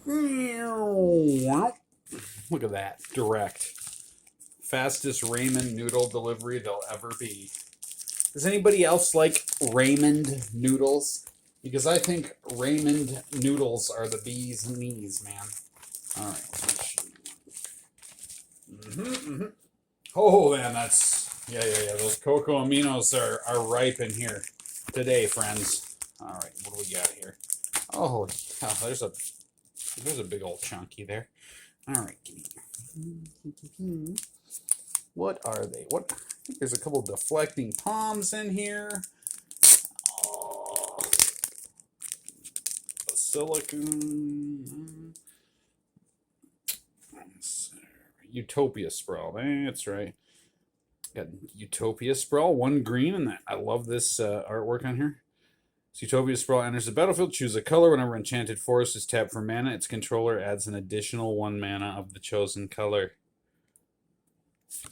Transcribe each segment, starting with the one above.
Look at that. Direct. Fastest ramen noodle delivery there'll ever be. Does anybody else like ramen noodles? Because I think ramen noodles are the bee's knees, man. All right. Oh, man, yeah. Those cocoa aminos are ripe in here today, friends. All right, what do we got here? Oh, there's a big old chunky there. All right, what are they? What? I think there's a couple deflecting palms in here. Oh, silicone. Utopia sprawl. That's right. Got Utopia sprawl, one green, and I love this artwork on here. So Utopia sprawl enters the battlefield. Choose a color. Whenever Enchanted Forest is tapped for mana, its controller adds an additional 1 mana of the chosen color.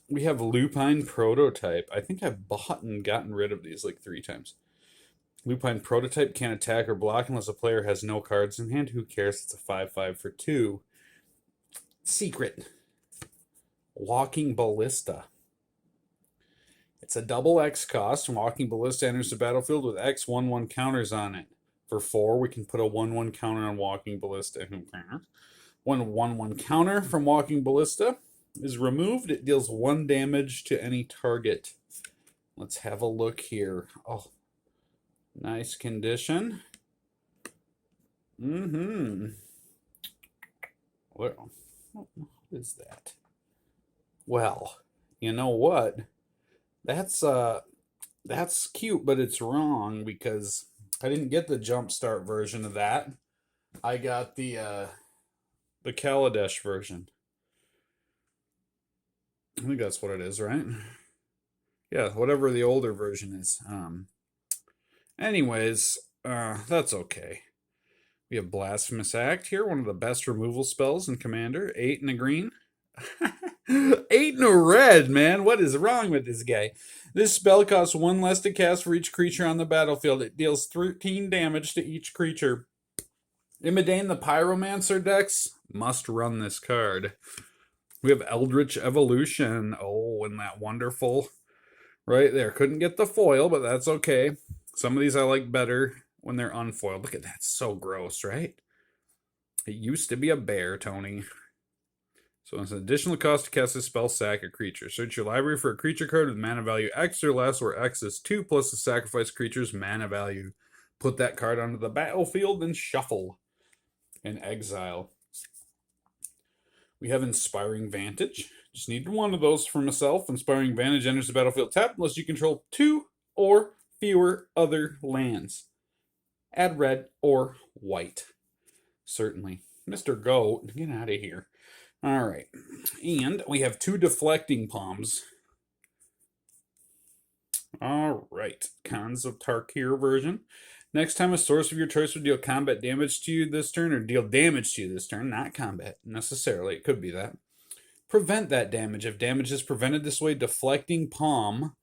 We have Lupine Prototype. I think I've bought and gotten rid of these like 3 times. Lupine Prototype can't attack or block unless a player has no cards in hand. Who cares? It's a 5/5 for 2. Secret. Walking Ballista. It's a double X cost. Walking Ballista enters the battlefield with X 1/1 counters on it. For 4, we can put a 1/1 counter on Walking Ballista. When 1/1 counter from Walking Ballista is removed, it deals 1 damage to any target. Let's have a look here. Oh, nice condition. What is that? Well, you know what? That's cute, but it's wrong because I didn't get the Jumpstart version of that. I got the Kaladesh version. I think that's what it is, right? Yeah, whatever the older version is. Anyways, that's okay. We have Blasphemous Act here, one of the best removal spells in Commander. 8 and a green. 8 and a red, man. What is wrong with this guy? This spell costs 1 less to cast for each creature on the battlefield. It deals 13 damage to each creature. Imidane the Pyromancer decks must run this card. We have Eldritch Evolution. Oh, and that wonderful right there. Couldn't get the foil, but that's okay. Some of these I like better when they're unfoiled. Look at that. So gross, right? It used to be a bear, Tony. So it's an additional cost to cast this spell, sack a creature. Search your library for a creature card with mana value X or less, where X is 2 plus the sacrifice creature's mana value. Put that card onto the battlefield and shuffle. And exile. We have Inspiring Vantage. Just need 1 of those for myself. Inspiring Vantage enters the battlefield tapped unless you control 2 or fewer other lands. Add red or white. Certainly. Mr. Goat, get out of here. All right. And we have 2 deflecting palms. All right. Cons of Tarkir version. Next time a source of your choice would deal combat damage to you this turn, or deal damage to you this turn, not combat necessarily, it could be that. Prevent that damage. If damage is prevented this way, deflecting palm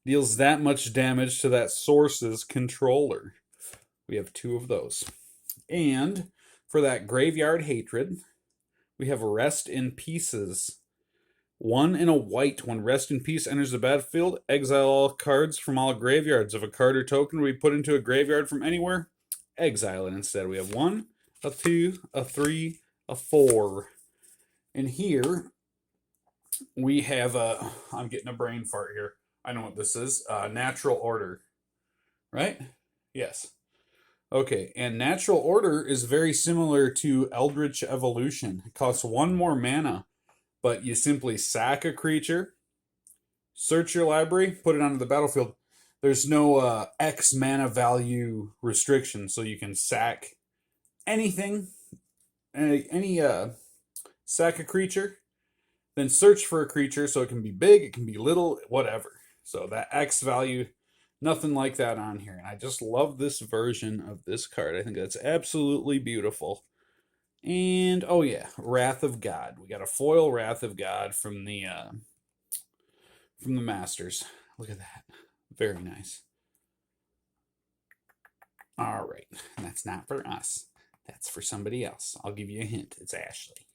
deals that much damage to that source's controller. We have 2 of those. And for that Graveyard Hatred, we have Rest in Pieces. 1 in a white. When Rest in Peace enters the battlefield, exile all cards from all graveyards. If a card or token we put into a graveyard from anywhere, exile it instead. We have 1, a 2, a 3, a 4. And here we have I'm getting a brain fart here. I know what this is. Natural Order. Right? Yes. Okay, and Natural Order is very similar to Eldritch Evolution. It costs 1 more mana, but you simply sack a creature, search your library, put it onto the battlefield. There's no X mana value restriction, so you can sack anything, any sack a creature, then search for a creature, so it can be big, it can be little, whatever. So that X value, nothing like that on here. And I just love this version of this card. I think that's absolutely beautiful. And, oh yeah, Wrath of God. We got a foil Wrath of God from the Masters. Look at that. Very nice. All right. That's not for us. That's for somebody else. I'll give you a hint. It's Ashley.